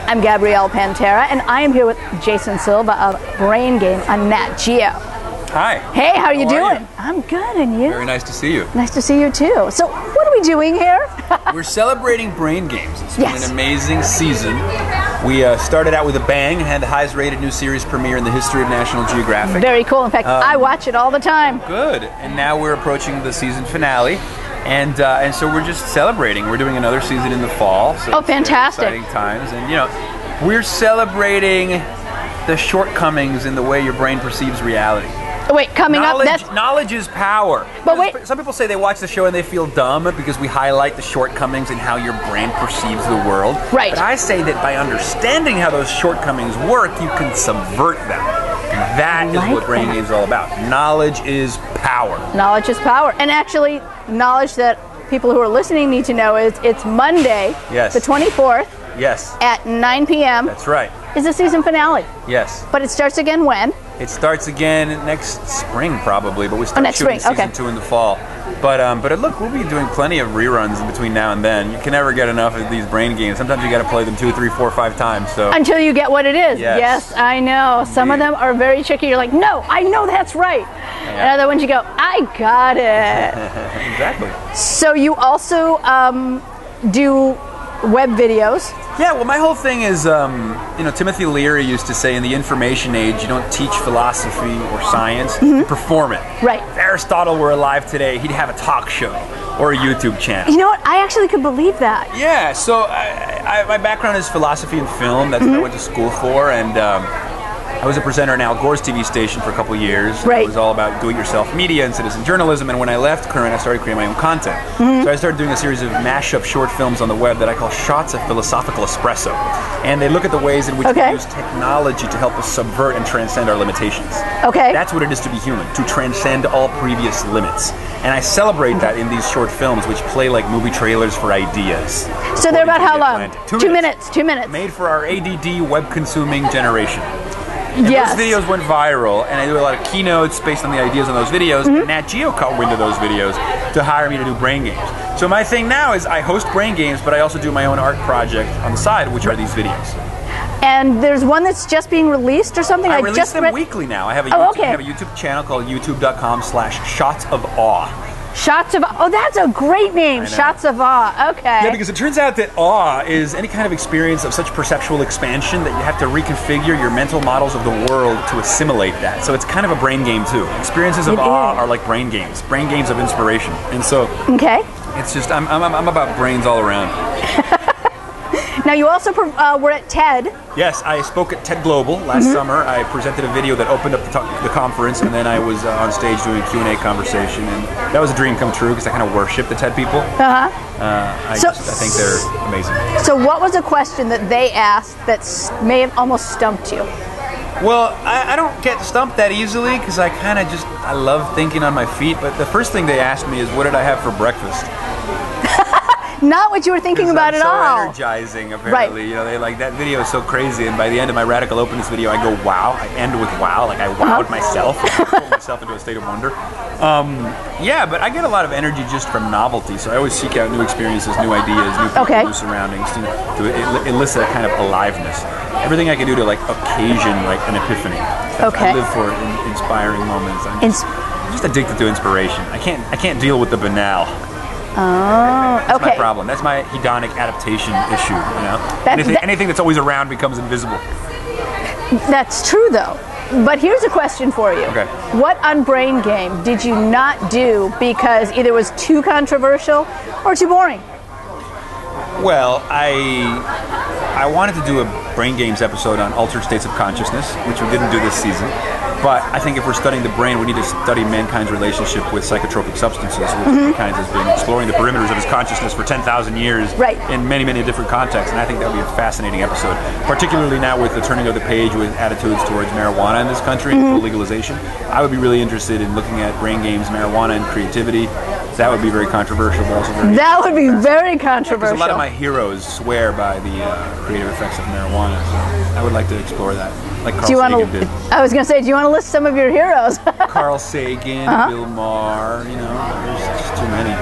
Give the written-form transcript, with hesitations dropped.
I'm Gabrielle Pantera, and I am here with Jason Silva of Brain Game on NatGeo. Hi. Hey, how are you doing? You? I'm good, and you? Very nice to see you. Nice to see you too. So, what are we doing here? We're celebrating Brain Games. It's been Yes. an amazing season. We started out with a bang and had the highest rated new series premiere in the history of National Geographic. Very cool. In fact, I watch it all the time. Good. And now we're approaching the season finale. And so we're just celebrating. We're doing another season in the fall. So Oh, fantastic. Exciting times. And, you know, we're celebrating the shortcomings in the way your brain perceives reality. Wait, coming up, Knowledge is power. But wait. Some people say they watch the show and they feel dumb because we highlight the shortcomings in how your brain perceives the world. Right. But I say that by understanding how those shortcomings work, you can subvert them. And that is what Brain Games is all about. Knowledge is power. Knowledge is power. And actually, knowledge that people who are listening need to know is it's Monday, Yes. the 24th, Yes. at 9 p.m. That's right. is the season finale. Yes. But it starts again when? It starts again next spring, probably, but we start next shooting spring. season Okay. 2 in the fall. But look, we'll be doing plenty of reruns in between now and then. You can never get enough of these Brain Games. Sometimes you got to play them 2, 3, 4, 5 times. So Until you get what it is. Yes. Yes, I know. Some of them are very tricky. You're like, no, I know that's right. And other ones you go, I got it. Exactly. So you also do web videos. Yeah, well, my whole thing is, you know, Timothy Leary used to say in the information age, you don't teach philosophy or science, you perform it. Right. If Aristotle were alive today, he'd have a talk show or a YouTube channel. You know what? I actually could believe that. Yeah, so my background is philosophy and film. That's what I went to school for, and I was a presenter on Al Gore's TV station for a couple of years. Right. It was all about do-it-yourself media and citizen journalism, and when I left Current, I started creating my own content. So I started doing a series of mashup short films on the web that I call Shots of Philosophical Espresso. And they look at the ways in which we use technology to help us subvert and transcend our limitations. Okay. That's what it is to be human, to transcend all previous limits. And I celebrate that in these short films, which play like movie trailers for ideas. So they're about how long? 2 minutes. 2 minutes. Made for our ADD web-consuming generation. And Yes. those videos went viral, and I do a lot of keynotes based on the ideas on those videos. And NatGeo caught wind of those videos to hire me to do Brain Games. So my thing now is I host Brain Games, but I also do my own art project on the side, which are these videos. And there's one that's just being released or something? I release them weekly now. I have a YouTube channel called youtube.com/shots-of-awe. Shots of Oh, that's a great name. Shots of Awe. Okay. Yeah, because it turns out that awe is any kind of experience of such perceptual expansion that you have to reconfigure your mental models of the world to assimilate that. So it's kind of a brain game too. Experiences of awe are like brain games of inspiration. And so it's just I'm about brains all around. Now you also were at TED. Yes, I spoke at TED Global last summer. I presented a video that opened up the conference, and then I was on stage doing a Q&A conversation, and that was a dream come true because I kind of worship the TED people. I think they're amazing. So what was a question that they asked that may have almost stumped you? Well, I don't get stumped that easily because I love thinking on my feet, but the first thing they asked me is, what did I have for breakfast? Not what you were thinking about at all. So energizing, apparently. Right. You know, they like that video is so crazy, and by the end of my radical openness video, I go wow. I end with wow, like I wowed myself, I pulled myself into a state of wonder. Yeah, but I get a lot of energy just from novelty, so I always seek out new experiences, new ideas, new people, new surroundings to elicit a kind of aliveness. Everything I can do to like occasion like an epiphany. I live for inspiring moments. I'm just addicted to inspiration. I can't deal with the banal. That's my problem. That's my hedonic adaptation issue, you know? Anything that's always around becomes invisible. That's true, though. But here's a question for you. Okay. What on Brain Game did you not do because either it was too controversial or too boring? Well, I wanted to do a Brain Games episode on altered states of consciousness, which we didn't do this season. But I think if we're studying the brain, we need to study mankind's relationship with psychotropic substances, which mankind has been exploring the perimeters of his consciousness for 10,000 years in many, many different contexts. And I think that would be a fascinating episode, particularly now with the turning of the page with attitudes towards marijuana in this country and full legalization. I would be really interested in looking at Brain Games, marijuana, and creativity. That would be very controversial, but also very That would be very controversial. A lot of my heroes swear by the creative effects of marijuana, so I would like to explore that, like Carl Sagan did. I was going to say, do you want to list some of your heroes? Carl Sagan, Bill Maher, you know, there's just too many.